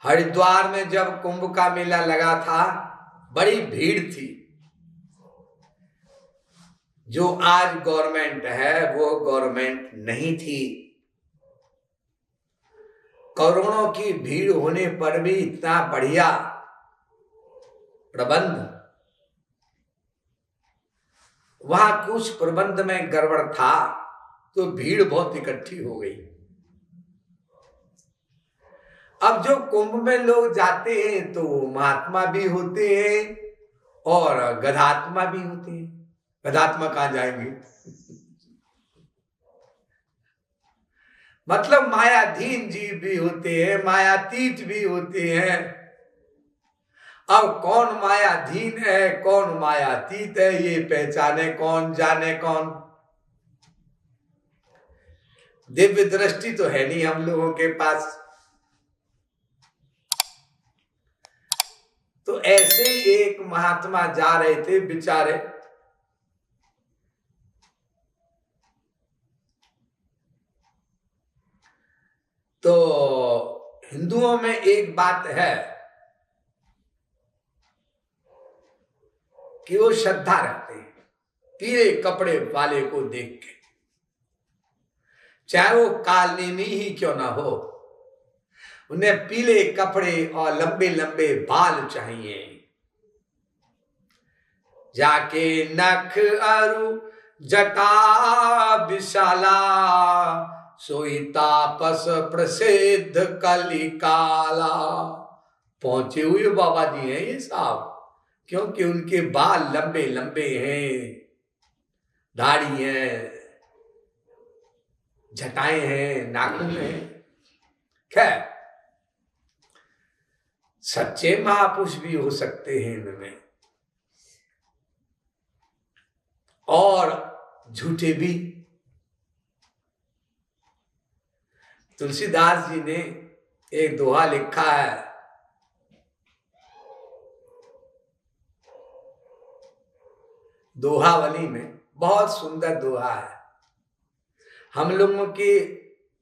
हरिद्वार में जब कुंभ का मेला लगा था, बड़ी भीड़ थी। जो आज गवर्नमेंट है वो गवर्नमेंट नहीं थी। करोड़ों की भीड़ होने पर भी इतना बढ़िया प्रबंध, वहां कुछ प्रबंध में गड़बड़ था तो भीड़ बहुत इकट्ठी हो गई। अब जो कुंभ में लोग जाते हैं तो महात्मा भी होते हैं और गधात्मा भी होते हैं। गधात्मा कहां जाएंगे? मतलब मायाधीन जीव भी होते हैं, मायातीत भी होते हैं। अब कौन मायाधीन है कौन मायातीत है ये पहचाने कौन, जाने कौन। दिव्य दृष्टि तो है नहीं हम लोगों के पास। तो ऐसे ही एक महात्मा जा रहे थे बेचारे, तो हिंदुओं में एक बात है कि वो श्रद्धा रखते हैं पीले कपड़े वाले को देख के, चाहे वो कालनेमी ही क्यों ना हो। उन्हें पीले कपड़े और लंबे लंबे बाल चाहिए। जाके नख अरु जटा विशाला, सोई तापस प्रसिद्ध कलिकाला। पहुंचे हुए बाबा जी हैं ये साहब, क्योंकि उनके बाल लंबे लंबे हैं, दाढ़ी है, जटाएं हैं, नाखून है। खैर सच्चे महापुरुष भी हो सकते हैं इनमें और झूठे भी। तुलसीदास जी ने एक दोहा लिखा है, दोहावली में, बहुत सुंदर दोहा है। हम लोगों की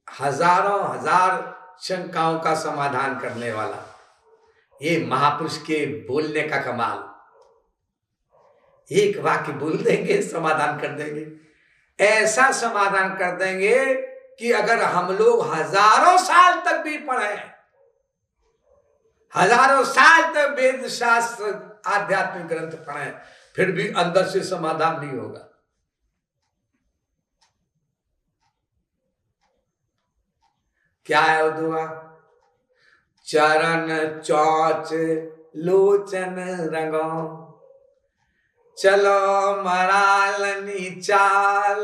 हजारों हजार शंकाओं का समाधान करने वाला ये महापुरुष के बोलने का कमाल। एक वाक्य बोल देंगे समाधान कर देंगे। ऐसा समाधान कर देंगे कि अगर हम लोग हजारों साल तक भी पढ़े, हजारों साल तक वेद शास्त्र आध्यात्मिक ग्रंथ पढ़े, फिर भी अंदर से समाधान नहीं होगा। क्या है वो दुआ? चरण चौच लोचन रंगो, चलो मरालनी चाल।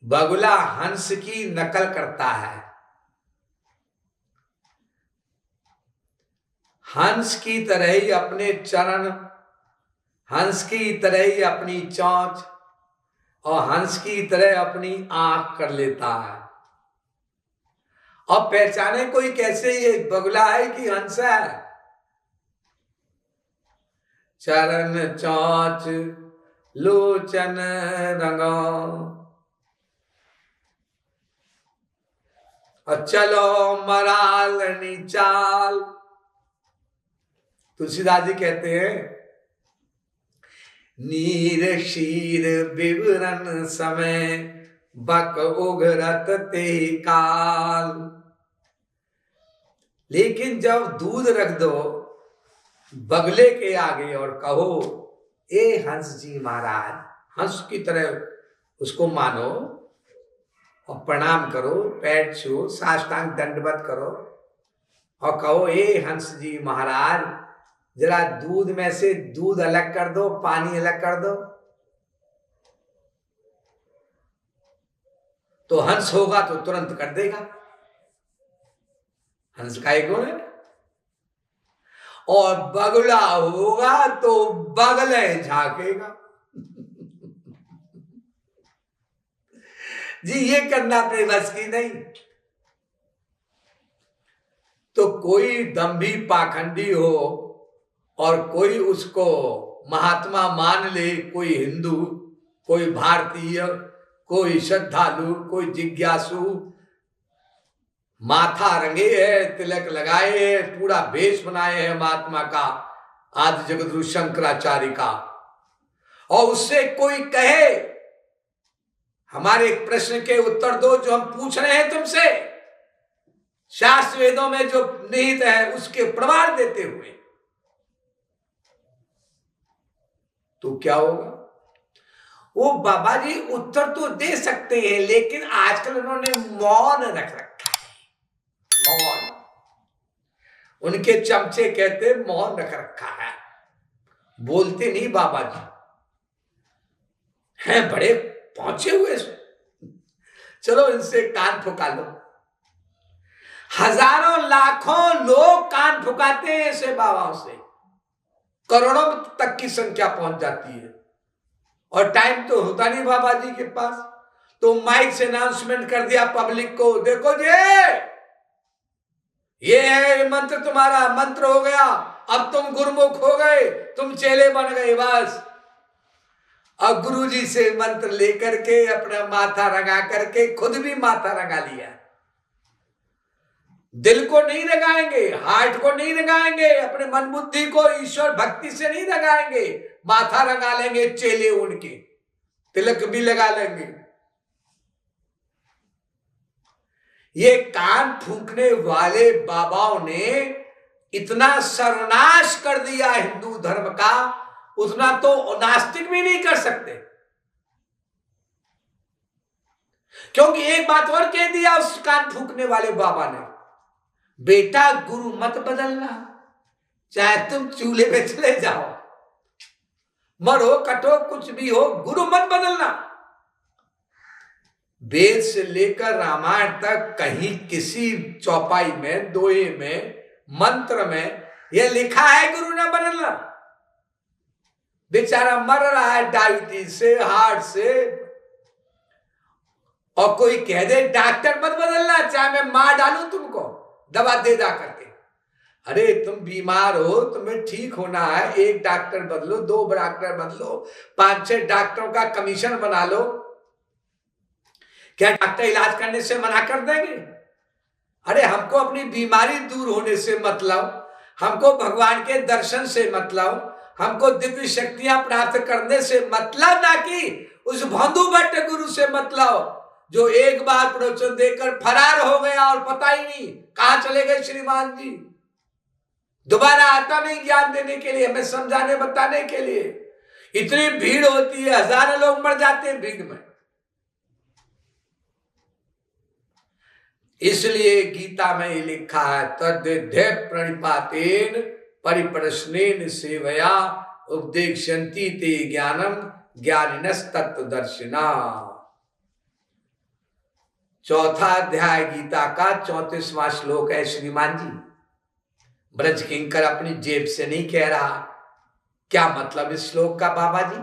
बगुला हंस की नकल करता है, हंस की तरह ही अपने चरण, हंस की तरह ही अपनी चोंच और हंस की तरह अपनी आंख कर लेता है। और पहचाने कोई कैसे ये बगुला है कि हंस है? चरण चोंच लोचन रंगो, और चलो मरालनी चाल। तुलसीदास जी कहते हैं, नीर शीर विवरण समय, बक उघरत ते काल। लेकिन जब दूध रख दो बगले के आगे और कहो ए हंस जी महाराज, हंस की तरह उसको मानो और प्रणाम करो, पैर छू, साष्टांग दंडवत करो और कहो ए हंस जी महाराज जरा दूध में से दूध अलग कर दो, पानी अलग कर दो, तो हंस होगा तो तुरंत कर देगा। हंस का एक गुण है। और बगुला होगा तो बगले झाकेगा। जी ये करना अपने बस की नहीं। तो कोई दंभी पाखंडी हो और कोई उसको महात्मा मान ले, कोई हिंदू, कोई भारतीय, कोई श्रद्धालु, कोई जिज्ञासु, माथा रंगे है, तिलक लगाए है, पूरा वेश बनाए है महात्मा का, आदि जगद्गुरु शंकराचार्य का। और उससे कोई कहे हमारे प्रश्न के उत्तर दो जो हम पूछ रहे हैं तुमसे, शास्त्र वेदों में जो निहित है उसके प्रमाण देते हुए, तो क्या होगा? वो बाबा जी उत्तर तो दे सकते हैं, लेकिन आजकल उन्होंने मौन रख रखा है। मौन, उनके चमचे कहते मौन रख रखा है, बोलते नहीं बाबा जी हैं, बड़े पहुंचे हुए। चलो इनसे कान फुका लो। हजारों लाखों लोग कान फुकाते हैं ऐसे बाबाओं से, करोड़ों तक की संख्या पहुंच जाती है। और टाइम तो होता नहीं बाबा जी के पास, तो माइक से अनाउंसमेंट कर दिया पब्लिक को, देखो जी ये है मंत्र, तुम्हारा मंत्र हो गया, अब तुम गुरुमुख हो गए, तुम चेले बन गए बस। और गुरुजी से मंत्र लेकर के अपना माथा रंगा करके खुद भी माथा रंगा लिया। दिल को नहीं रंगाएंगे, हार्ट को नहीं रंगाएंगे, अपने मन बुद्धि को ईश्वर भक्ति से नहीं रंगाएंगे, माथा रंगा लेंगे चेले उनके, तिलक भी लगा लेंगे। ये कान फूंकने वाले बाबाओं ने इतना सर्वनाश कर दिया हिंदू धर्म का, उतना तो नास्तिक भी नहीं कर सकते। क्योंकि एक बात और कह दिया उस कान फूंकने वाले बाबा ने, बेटा गुरु मत बदलना, चाहे तुम चूल्हे पे चले जाओ, मरो कटो कुछ भी हो, गुरु मत बदलना। वेद से लेकर रामायण तक कहीं किसी चौपाई में, दोहे में, मंत्र में यह लिखा है गुरु ना बदलना? बेचारा मर रहा है डायबिटीज से, हार्ट से, और कोई कह दे डॉक्टर मत बदलना, चाहे मैं मार डालूं तुमको दवा दे दा करके। अरे तुम बीमार हो, तुम्हें ठीक होना है, एक डॉक्टर बदलो, दो डॉक्टर बदलो, 5-6 डॉक्टरों का कमीशन बना लो, क्या डॉक्टर इलाज करने से मना कर देंगे? अरे हमको अपनी बीमारी दूर होने से मतलब, हमको भगवान के दर्शन से मतलब, हमको दिव्य शक्तियां प्राप्त करने से मतलब, ना कि उस भंडू भट्ट गुरु से मतलब जो एक बार प्रवचन देकर फरार हो गया और पता ही नहीं कहां चले गए श्रीमान जी, दोबारा आता नहीं ज्ञान देने के लिए, हमें समझाने बताने के लिए। इतनी भीड़ होती है, हजारों लोग मर जाते हैं भीड़ में। इसलिए गीता में ही लिखा है, तद्ध्ये प्रणिपातेन परिप्रश्नेन सेवया उपदेक्षन्ति ते ज्ञानम ज्ञानिनस् तत्वदर्शिना। चौथा अध्याय गीता का 34वां श्लोक है श्रीमान जी। ब्रज किंकर अपनी जेब से नहीं कह रहा। क्या मतलब इस श्लोक का बाबा जी?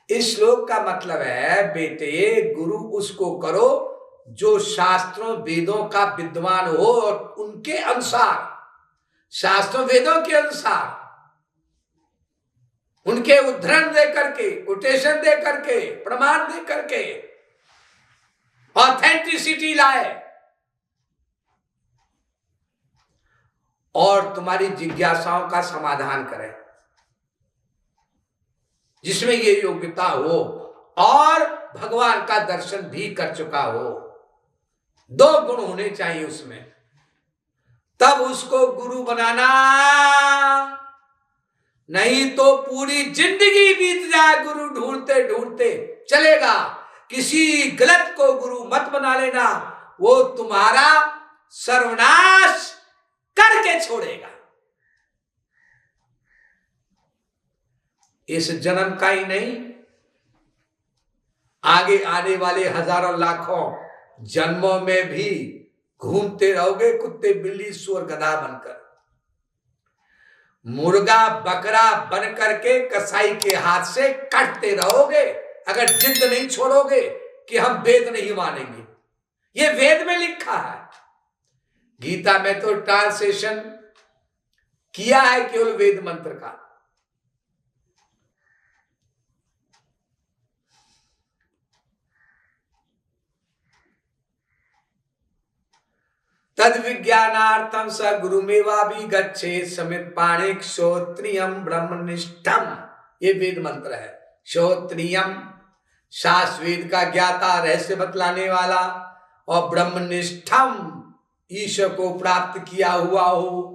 इस श्लोक का मतलब है, बेटे गुरु उसको करो जो शास्त्रों वेदों का विद्वान हो और उनके अनुसार, शास्त्रों वेदों के अनुसार, उनके उद्धरण दे करके, कोटेशन दे करके, प्रमाण दे करके ऑथेंटिसिटी लाए और तुम्हारी जिज्ञासाओं का समाधान करे, जिसमें ये योग्यता हो और भगवान का दर्शन भी कर चुका हो। 2 गुण होने चाहिए उसमें, तब उसको गुरु बनाना। नहीं तो पूरी जिंदगी बीत जाए गुरु ढूंढते ढूंढते, चलेगा। किसी गलत को गुरु मत बना लेना, वो तुम्हारा सर्वनाश करके छोड़ेगा। इस जन्म का ही नहीं, आगे आने वाले हजारों लाखों जन्मों में भी घूमते रहोगे कुत्ते बिल्ली सुअर गधा बनकर, मुर्गा बकरा बन करके कसाई के हाथ से काटते रहोगे, अगर जिद नहीं छोड़ोगे कि हम वेद नहीं मानेंगे। ये वेद में लिखा है। गीता में तो ट्रांसलेशन किया है केवल वेद मंत्र का। तद विज्ञानार्थम स गुरुमेवा भी गच्छे समित पाणिक श्रोत्रियम ब्रह्मनिष्ठम। ये वेद मंत्र है। श्रोत्रियम शास्वेद का ज्ञाता, रहस्य बतलाने वाला, और ब्रह्मनिष्ठम ईश्वर को प्राप्त किया हुआ हो।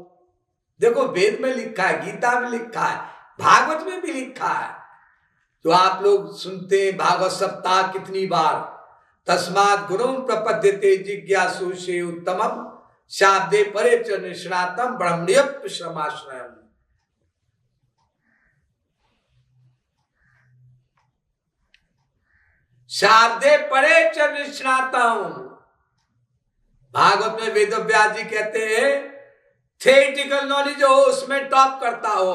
देखो वेद में लिखा है, गीता में लिखा है, भागवत में भी लिखा है, जो आप लोग सुनते हैं भागवत सप्ताह कितनी बार। तस्मात् गुरुं प्रपद्यते जिज्ञासु से उत्तमम शाब्दे परे च निष्णातम ब्रह्मण्यप श्रमाश्रयम। शाब्दे परे च निष्णातम। भागवत में वेदव्यास जी कहते हैं थियोरेटिकल नॉलेज हो, उसमें टॉप करता हो,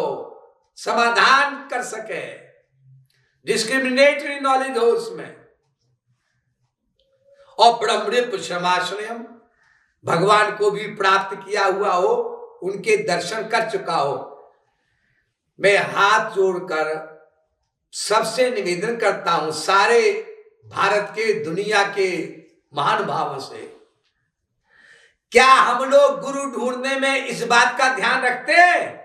समाधान कर सके, डिस्क्रिमिनेटरी नॉलेज हो उसमें, और ब्रह्मण्यप श्रमाश्रयम भगवान को भी प्राप्त किया हुआ हो, उनके दर्शन कर चुका हो। मैं हाथ जोड़कर सबसे निवेदन करता हूं, सारे भारत के, दुनिया के महानुभावों से, क्या हम लोग गुरु ढूंढने में इस बात का ध्यान रखते हैं?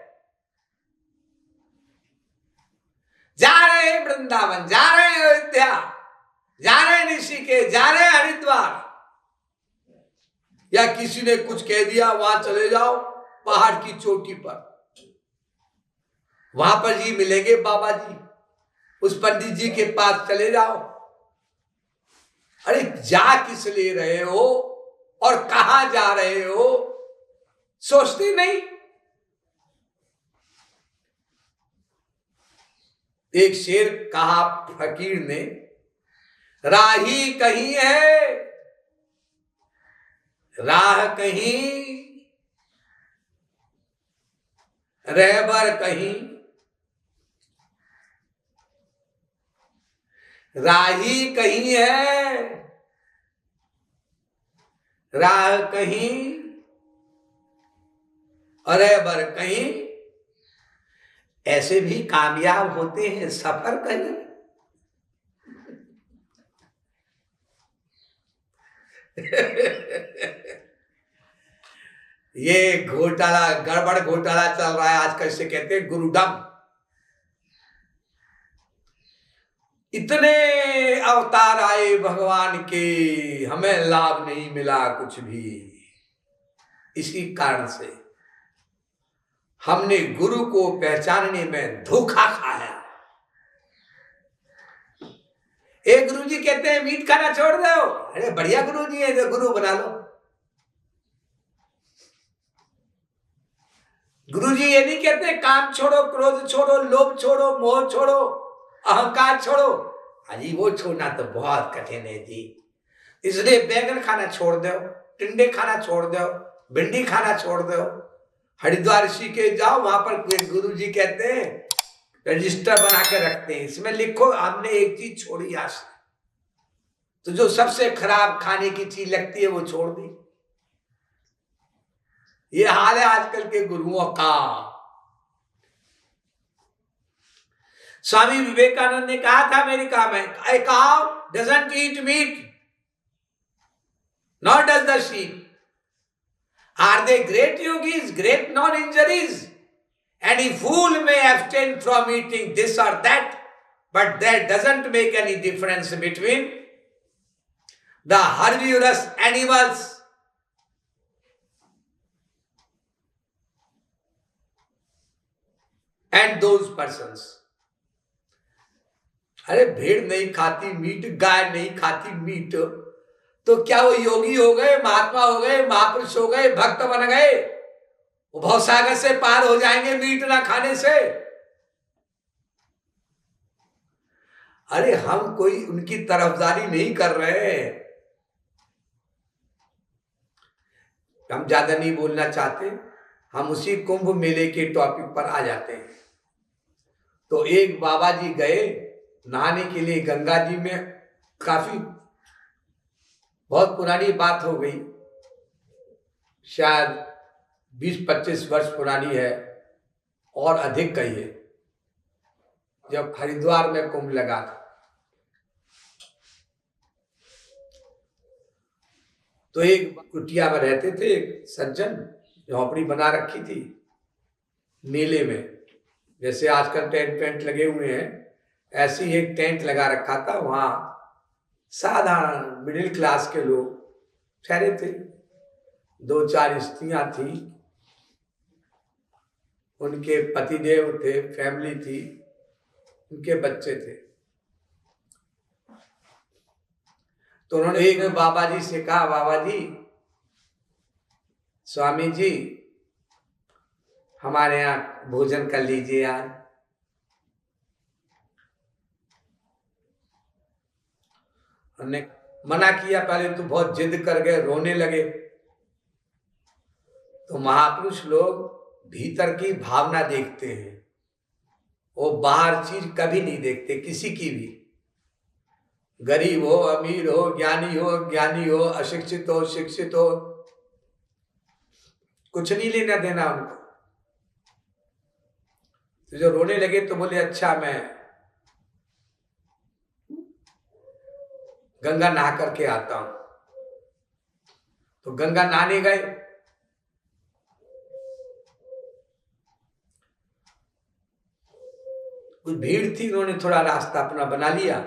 जा रहे हैं वृंदावन, जा रहे हैं अयोध्या, जा रहे हैं ऋषिकेश, जा रहे हैं हरिद्वार, या किसी ने कुछ कह दिया वहां चले जाओ पहाड़ की चोटी पर, वहां पर जी मिलेंगे बाबा जी, उस पंडित जी के पास चले जाओ। अरे जा किस लिए रहे हो और कहां जा रहे हो, सोचते नहीं। एक शेर कहा फकीर ने, राही कहीं है, राह कहीं, रहबर कहीं, राही कहीं है, राह कहीं, रहबर कहीं। ऐसे भी कामयाब होते हैं, सफर कहीं। ये घोटाला, गड़बड़ घोटाला चल रहा है आजकल, इसे कहते हैं गुरुडम। इतने अवतार आए भगवान के, हमें लाभ नहीं मिला कुछ भी। इसी कारण से हमने गुरु को पहचानने में धोखा खाया। एक गुरु जी कहते हैं मीट खाना छोड़ दो, अरे बढ़िया गुरु जी है तो गुरु बना लो। गुरु जी ये नहीं कहते काम छोड़ो, क्रोध छोड़ो, लोभ छोड़ो, मोह छोड़ो, अहंकार छोड़ो। अजी वो छोड़ना तो बहुत कठिन है जी, इसलिए बैगन खाना छोड़ दो, टिंडे खाना छोड़ दो, भिंडी खाना छोड़ दो, हरिद्वार ऋषिकेश जाओ, वहां पर गुरु जी कहते हैं रजिस्टर बना के रखते हैं, इसमें लिखो हमने एक चीज छोड़ी आज से, तो जो सबसे खराब खाने की चीज लगती है वो छोड़ दी। ये हाल है आजकल के गुरुओं का। स्वामी विवेकानंद ने कहा था अमेरिका में, a cow doesn't eat meat, nor does the sheep. Are they great yogis, great non-injuries? Any fool may abstain from eating this or that, but that doesn't make any difference between the herbivorous animals and those persons. अरे भेड़ नहीं खाती meet, गाय नहीं खाती meet, तो क्या वो योगी हो गए, महात्मा हो गए, महापुरुष हो गए, भक्त बन गए? वो भवसागर से पार हो जाएंगे मीट ना खाने से? अरे हम कोई उनकी तरफदारी नहीं कर रहे, हम ज्यादा नहीं बोलना चाहते, हम उसी कुंभ मेले के टॉपिक पर आ जाते हैं। तो एक बाबा जी गए नहाने के लिए गंगा जी में, काफी बहुत पुरानी बात हो गई, शायद 20-25 वर्ष पुरानी है और अधिक कही है, जब हरिद्वार में कुंभ लगा था। तो एक कुटिया में रहते थे एक सज्जन, झोपड़ी बना रखी थी मेले में, जैसे आजकल टेंट पेंट लगे हुए हैं, ऐसी एक टेंट लगा रखा था। वहां साधारण मिडिल क्लास के लोग ठहरे थे, 2-4 स्त्रियां थी, उनके पतिदेव थे, फैमिली थी, उनके बच्चे थे। तो उन्होंने एक बाबा जी से कहा, बाबा जी, स्वामी जी, हमारे यहाँ भोजन कर लीजिए आज। हमने मना किया, पहले तो बहुत जिद कर गए, रोने लगे। तो महापुरुष लोग भीतर की भावना देखते हैं, वो बाहर चीज कभी नहीं देखते, किसी की भी, गरीब हो, अमीर हो, ज्ञानी हो, ज्ञानी हो, अशिक्षित हो, शिक्षित हो, कुछ नहीं लेना देना उनको। तो जो रोने लगे तो बोले, अच्छा मैं गंगा नहा करके आता हूं। तो गंगा नहाने गए। कुछ भीड़ थी, उन्होंने थोड़ा रास्ता अपना बना लिया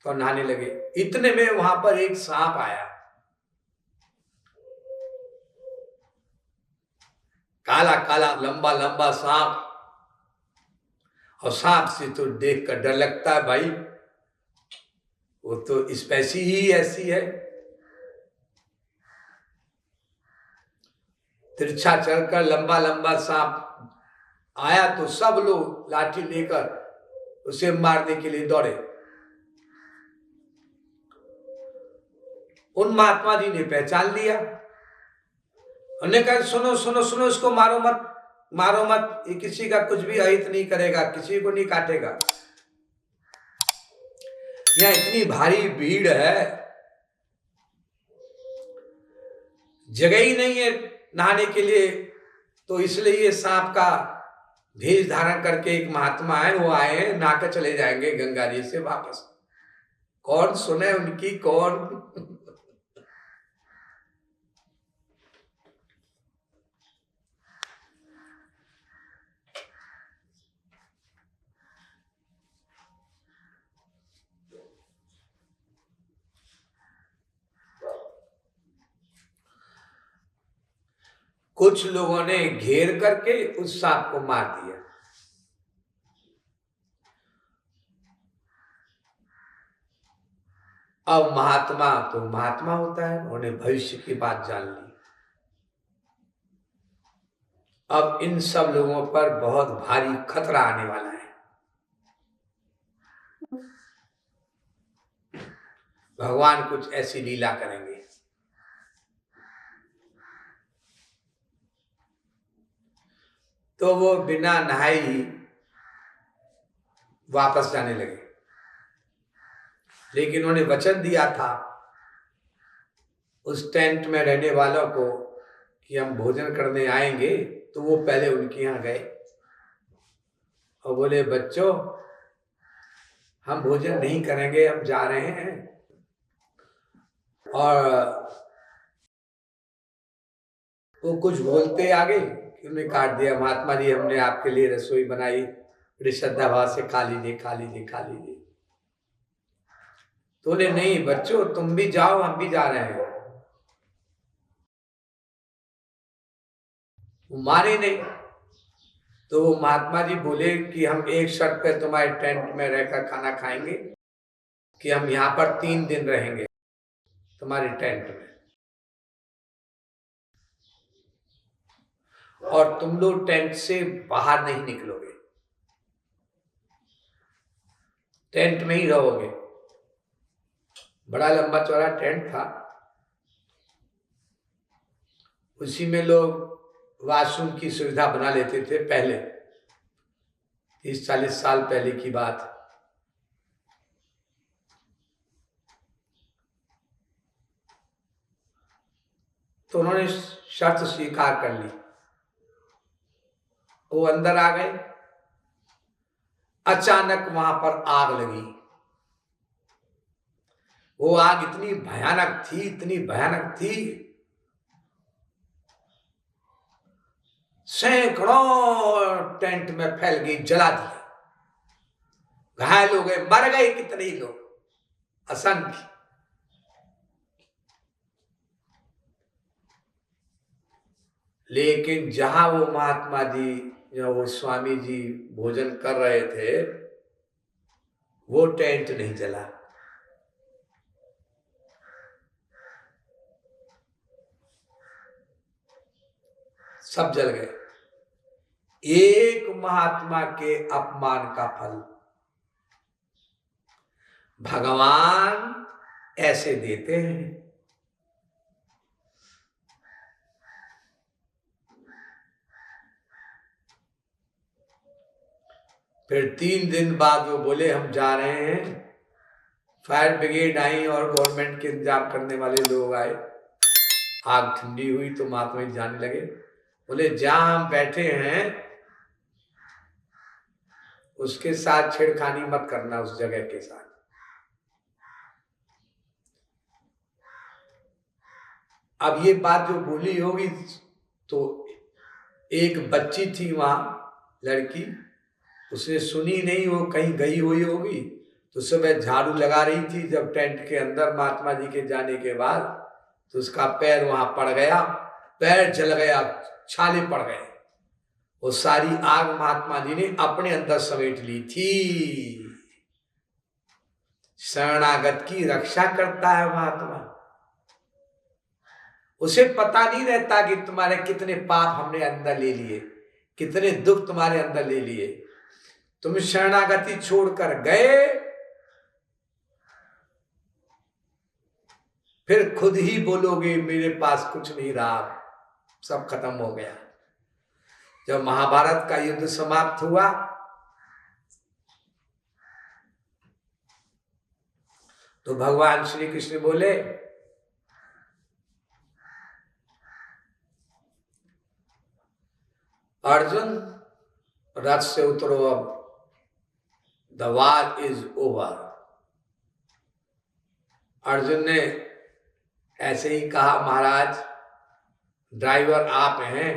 तो नहाने लगे। इतने में वहां पर एक सांप आया, काला काला लंबा लंबा सांप। और सांप से तो देख कर डर लगता है भाई, वो तो स्पेसी ही ऐसी है। तिरछा चलकर लंबा लंबा सांप आया तो सब लोग लाठी लेकर उसे मारने के लिए दौड़े। उन महात्मा जी ने पहचान लिया, उन्होंने कहा, सुनो सुनो सुनो, इसको मारो मत, मारो मत, ये किसी का कुछ भी अहित नहीं करेगा, किसी को नहीं काटेगा। यहाँ इतनी भारी भीड़ है, जगह ही नहीं है नहाने के लिए, तो इसलिए ये सांप का भेष धारण करके एक महात्मा है, वो आए हैं, नहा के चले जाएंगे गंगा जी से वापस। कौन सुने उनकी, कौन? कुछ लोगों ने घेर करके उस सांप को मार दिया। अब महात्मा तो महात्मा होता है, उन्होंने भविष्य की बात जान ली। अब इन सब लोगों पर बहुत भारी खतरा आने वाला है। भगवान कुछ ऐसी लीला करेंगे। तो वो बिना नहाए ही वापस जाने लगे, लेकिन उन्होंने वचन दिया था उस टेंट में रहने वालों को कि हम भोजन करने आएंगे। तो वो पहले उनके यहाँ गए और बोले, बच्चों, हम भोजन नहीं करेंगे, हम जा रहे हैं। और वो कुछ बोलते आगे, उन्होंने काट दिया, महात्मा जी, हमने आपके लिए रसोई बनाई, बड़ी श्रद्धा भाव से, खा लीजिए खा लीजिए खा लीजिए। तो बोले, नहीं बच्चों, तुम भी जाओ, हम भी जा रहे हैं। वो मारे नहीं। तो वो महात्मा जी बोले कि हम एक शर्त पे तुम्हारे टेंट में रहकर खाना खाएंगे, कि हम यहाँ पर 3 दिन रहेंगे तुम्हारे टेंट में, और तुम लोग टेंट से बाहर नहीं निकलोगे, टेंट में ही रहोगे। बड़ा लंबा चौड़ा टेंट था, उसी में लोग वॉशरूम की सुविधा बना लेते थे पहले, 30-40 साल पहले की बात। तो उन्होंने शर्त स्वीकार कर ली, वो अंदर आ गए। अचानक वहां पर आग लगी, वो आग इतनी भयानक थी, इतनी भयानक थी, सैकड़ों टेंट में फैल गई, जला दिया, घायल हो गए, मर गए कितने ही लोग, असंख्य। लेकिन जहां वो महात्मा जी या वो स्वामी जी भोजन कर रहे थे, वो टेंट नहीं जला। सब जल गए। एक महात्मा के अपमान का फल भगवान ऐसे देते हैं। फिर 3 दिन बाद वो बोले हम जा रहे हैं। फायर ब्रिगेड आई और गवर्नमेंट के इंतजाम करने वाले लोग आए। आग ठंडी हुई तो महात्मा जी जाने लगे। बोले जहां हम बैठे हैं उसके साथ छेड़खानी मत करना, उस जगह के साथ। अब ये बात जो बोली होगी तो एक बच्ची थी वहां, लड़की, उसने सुनी नहीं, वो कहीं गई हुई होगी, तो सुबह झाड़ू लगा रही थी जब टेंट के अंदर महात्मा जी के जाने के बाद, तो उसका पैर वहां पड़ गया, पैर जल गया, छाले पड़ गए। वो सारी आग महात्मा जी ने अपने अंदर समेट ली थी। शरणागत की रक्षा करता है महात्मा। उसे पता नहीं रहता कि तुम्हारे कितने पाप हमने अंदर ले लिए, कितने दुख तुम्हारे अंदर ले लिए। तुम शरणागति छोड़कर गए, फिर खुद ही बोलोगे मेरे पास कुछ नहीं रहा, सब खत्म हो गया। जब महाभारत का युद्ध समाप्त हुआ तो भगवान श्री कृष्ण बोले अर्जुन रथ से उतरो, अब the war is over. Arjun ने ऐसे ही कहा महाराज ड्राइवर आप हैं,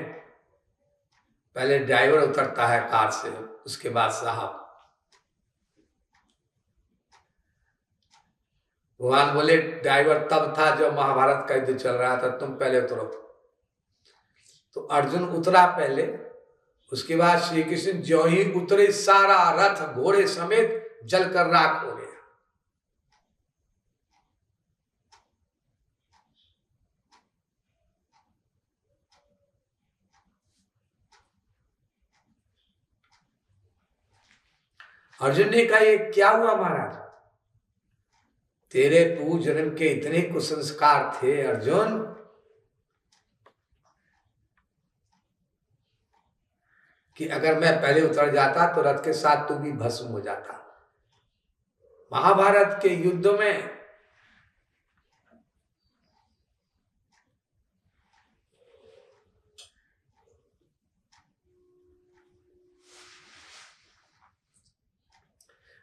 पहले ड्राइवर उतरता है कार से, उसके बाद साहब। भगवान बोले ड्राइवर तब था जब महाभारत का युद्ध चल रहा था, तुम पहले उतरो। तो अर्जुन उतरा पहले, उसके बाद श्री कृष्ण जो ही उतरे सारा रथ घोड़े समेत जलकर राख हो गया। अर्जुन ने कहा ये क्या हुआ महाराज, तेरे पूर्व जन्म के इतने कुसंस्कार थे अर्जुन, कि अगर मैं पहले उतर जाता तो रथ के साथ तू भी भस्म हो जाता। महाभारत के युद्ध में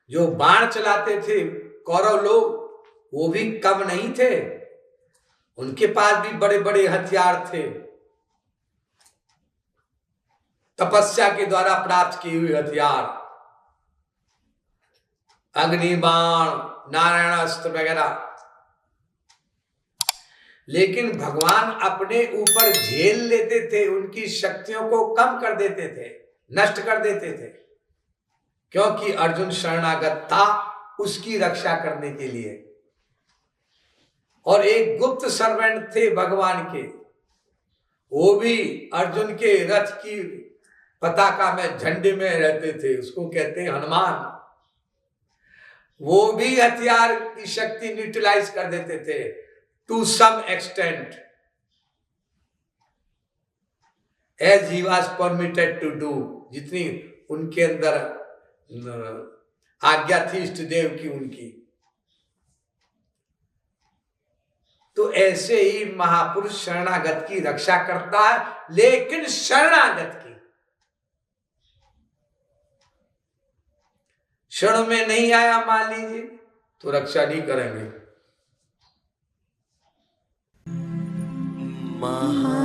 जो बाण चलाते थे कौरव लोग, वो भी कम नहीं थे, उनके पास भी बड़े बड़े हथियार थे, तपस्या के द्वारा प्राप्त की हुई हथियार, अग्नि बाण, नारायण अस्त्र वगैरह। लेकिन भगवान अपने ऊपर झेल लेते थे, उनकी शक्तियों को कम कर देते थे, नष्ट कर देते थे, क्योंकि अर्जुन शरणागत था उसकी रक्षा करने के लिए। और एक गुप्त सर्वेंट थे भगवान के, वो भी अर्जुन के रथ की पताका में, झंडे में रहते थे, उसको कहते हैं हनुमान। वो भी हथियार की शक्ति न्यूट्रलाइज कर देते थे to some extent, as he was permitted to do, जितनी उनके अंदर आज्ञा थी इष्ट देव की उनकी। तो ऐसे ही महापुरुष शरणागत की रक्षा करता है, लेकिन शरणागत की क्षण में नहीं आया मान लीजिए तो रक्षा नहीं करेंगे। महा